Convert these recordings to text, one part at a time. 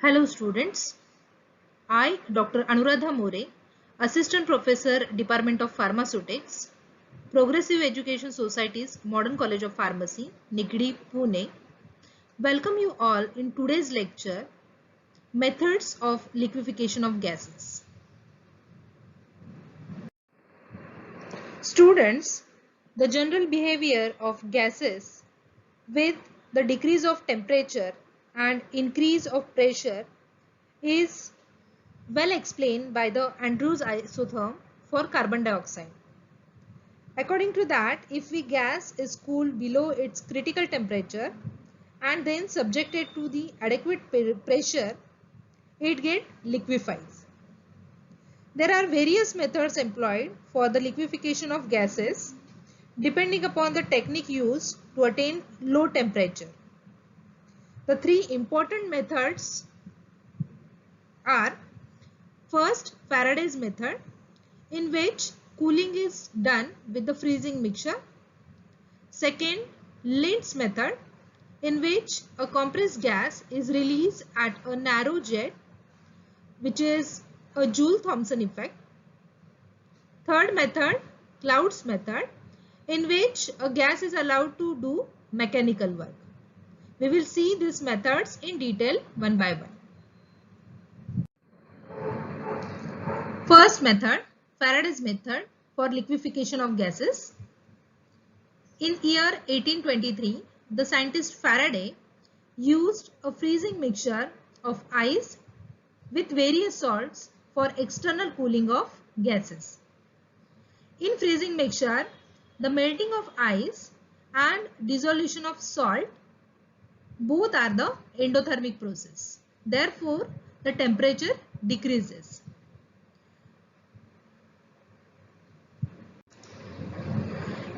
Hello students, I Dr. Anuradha More, Assistant Professor, Department of Pharmaceutics, Progressive Education Society's Modern College of Pharmacy, Nigdi, Pune, welcome you all in today's lecture, Methods of Liquefaction of Gases. Students, the general behavior of gases with the decrease of temperature and increase of pressure is well explained by the Andrews isotherm for carbon dioxide. According to that, if the gas is cooled below its critical temperature and then subjected to the adequate pressure, it gets liquefies. There are various methods employed for the liquefaction of gases depending upon the technique used to attain low temperature. The three important methods are: first, Faraday's method, in which cooling is done with the freezing mixture. Second, Lind's method, in which a compressed gas is released at a narrow jet, which is a Joule-Thomson effect. Third method, Claude's method, in which a gas is allowed to do mechanical work. We will see these methods in detail one by one. First method, Faraday's method for liquefaction of gases. In year 1823, the scientist Faraday used a freezing mixture of ice with various salts for external cooling of gases. In freezing mixture, the melting of ice and dissolution of salt both are the endothermic process. Therefore, the temperature decreases.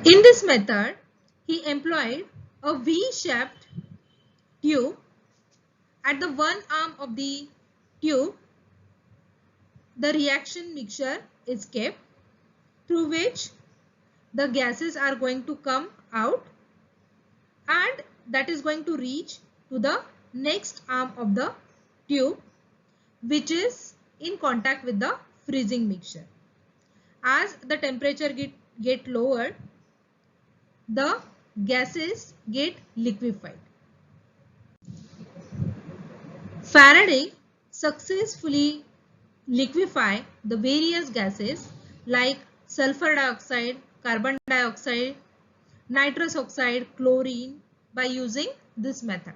In this method, he employed a V-shaped tube. At the one arm of the tube, the reaction mixture is kept, through which the gases are going to come out, and that is going to reach to the next arm of the tube, which is in contact with the freezing mixture. As the temperature get lowered, the gases get liquefied. Faraday successfully liquefy the various gases like sulfur dioxide, carbon dioxide, nitrous oxide, chlorine by using this method.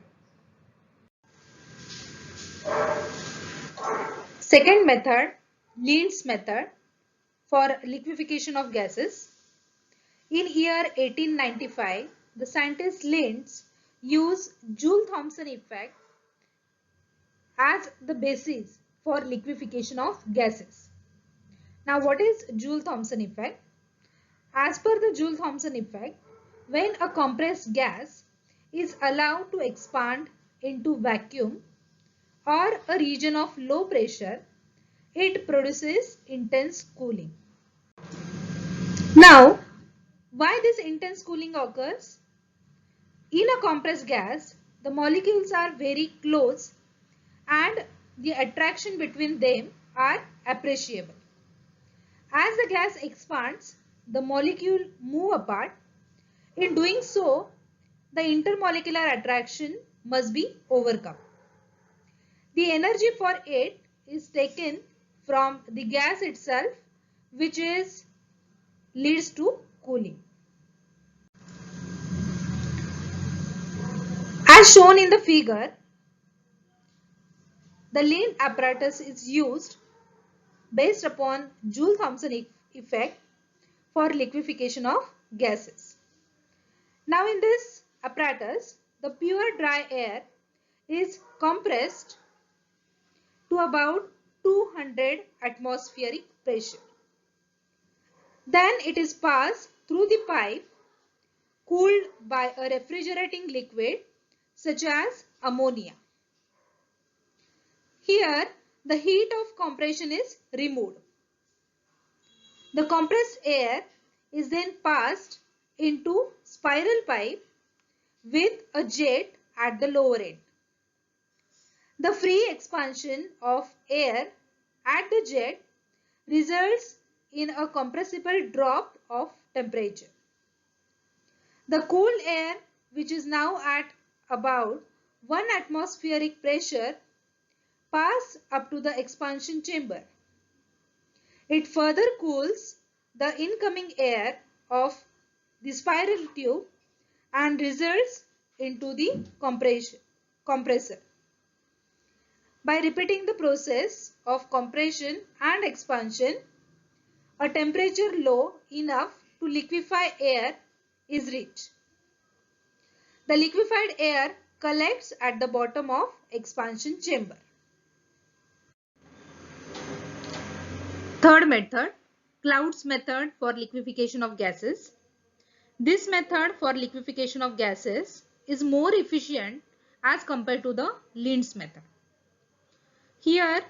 Second method, Lind's method for liquefaction of gases. In year 1895, the scientist Linds used Joule-Thomson effect as the basis for liquefaction of gases. Now, what is Joule-Thomson effect? As per the Joule-Thomson effect, when a compressed gas is allowed to expand into vacuum or a region of low pressure, it produces intense cooling. Now, why this intense cooling occurs? In a compressed gas, the molecules are very close and the attraction between them are appreciable. As the gas expands, the molecule move apart. In doing so, the intermolecular attraction must be overcome. The energy for it is taken from the gas itself, which leads to cooling. As shown in the figure, the Lind apparatus is used based upon Joule-Thomson effect for liquefaction of gases. Now in this apparatus, the pure dry air is compressed to about 200 atmospheric pressure. Then it is passed through the pipe, cooled by a refrigerating liquid such as ammonia. Here, the heat of compression is removed. The compressed air is then passed into spiral pipe with a jet at the lower end. The free expansion of air at the jet results in a compressible drop of temperature. The cool air, which is now at about 1 atmospheric pressure, pass up to the expansion chamber. It further cools the incoming air of the spiral tube and results into the compressor. By repeating the process of compression and expansion, a temperature low enough to liquefy air is reached. The liquefied air collects at the bottom of expansion chamber. Third method, Claude's method for liquefaction of gases. This method for liquefaction of gases is more efficient as compared to the Lind's method. Here,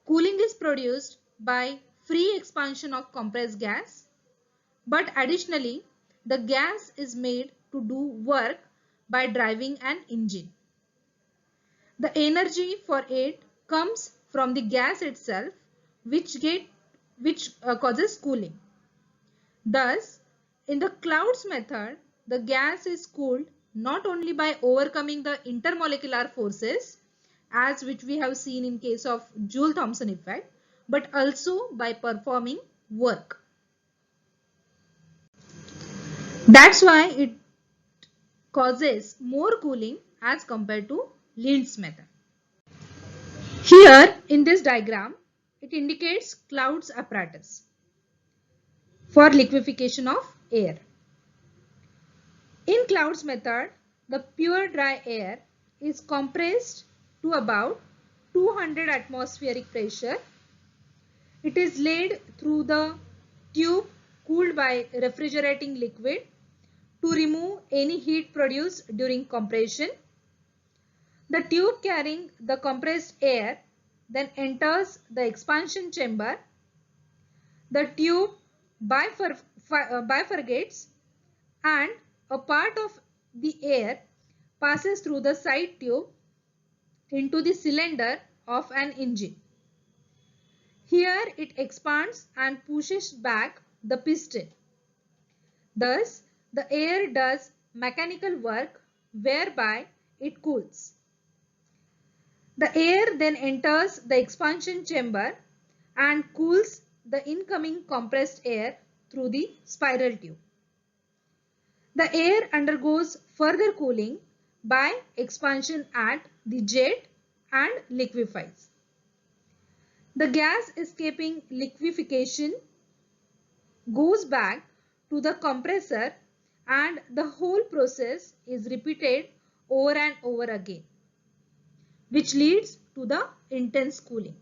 cooling is produced by free expansion of compressed gas, but additionally, the gas is made to do work by driving an engine. The energy for it comes from the gas itself, which causes cooling. Thus, in the Claude's method, the gas is cooled not only by overcoming the intermolecular forces, as which we have seen in case of Joule-Thomson effect, but also by performing work. That's why it causes more cooling as compared to Lind's method. Here in this diagram, it indicates Claude's apparatus for liquefaction of air. In Claude's method, the pure dry air is compressed to about 200 atmospheric pressure. It is laid through the tube cooled by refrigerating liquid to remove any heat produced during compression. The tube carrying the compressed air then enters the expansion chamber. The tube bifurcates and a part of the air passes through the side tube into the cylinder of an engine. Here it expands and pushes back the piston. Thus, the air does mechanical work whereby it cools. The air then enters the expansion chamber and cools the incoming compressed air through the spiral tube. The air undergoes further cooling by expansion at the jet and liquefies. The gas escaping liquefaction goes back to the compressor and the whole process is repeated over and over again, which leads to the intense cooling.